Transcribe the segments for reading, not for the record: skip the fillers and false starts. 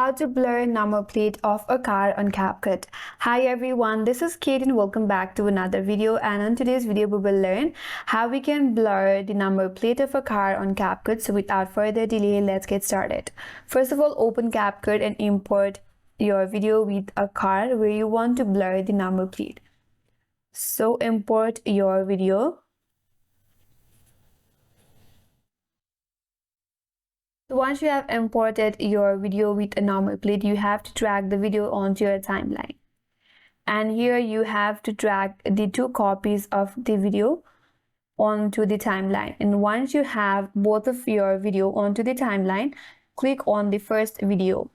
How to blur number plate of a car on Capcut. Hi everyone, this is Kate and welcome back to another video, and in today's video we will learn how we can blur the number plate of a car on Capcut. So without further delay, let's get started. First of all, open Capcut and import your video with a car where you want to blur the number plate. So import your video. So once you have imported your video with a number plate, you have to drag the video onto your timeline. And here you have to drag the 2 copies of the video onto the timeline. And once you have both of your video onto the timeline, click on the first video.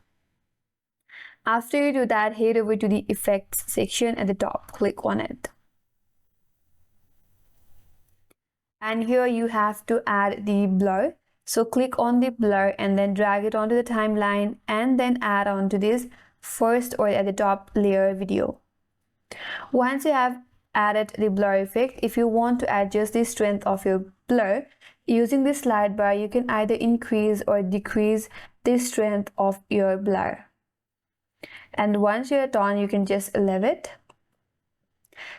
After you do that, head over to the effects section at the top, click on it. And here you have to add the blur. So click on the blur and then drag it onto the timeline and then add on to this first or at the top layer video. Once you have added the blur effect, if you want to adjust the strength of your blur, using the slide bar, you can either increase or decrease the strength of your blur. And once you're done, you can just leave it.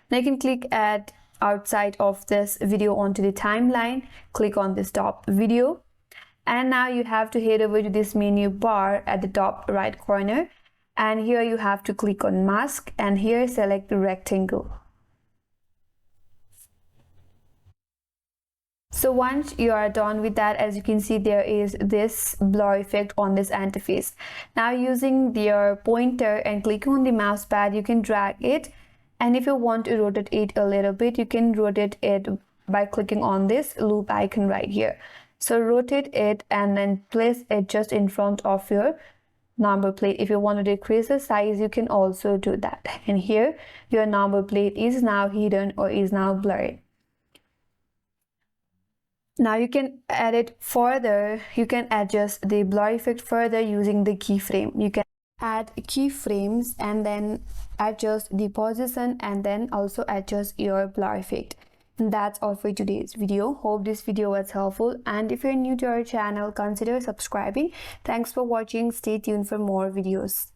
Now you can click at outside of this video onto the timeline, click on the stop video. And now you have to head over to this menu bar at the top right corner, and here you have to click on mask and here select the rectangle. So once you are done with that, as you can see, there is this blur effect on this interface. Now using your pointer and clicking on the mouse pad, you can drag it, and if you want to rotate it a little bit, you can rotate it by clicking on this loop icon right here. So rotate it and then place it just in front of your number plate. If you want to decrease the size, you can also do that. And here your number plate is now hidden or is now blurred. Now you can add it further. You can adjust the blur effect further using the keyframe. You can add keyframes and then adjust the position and then also adjust your blur effect. And that's all for today's video. Hope this video was helpful, and if you're new to our channel, consider subscribing. Thanks for watching. Stay tuned for more videos.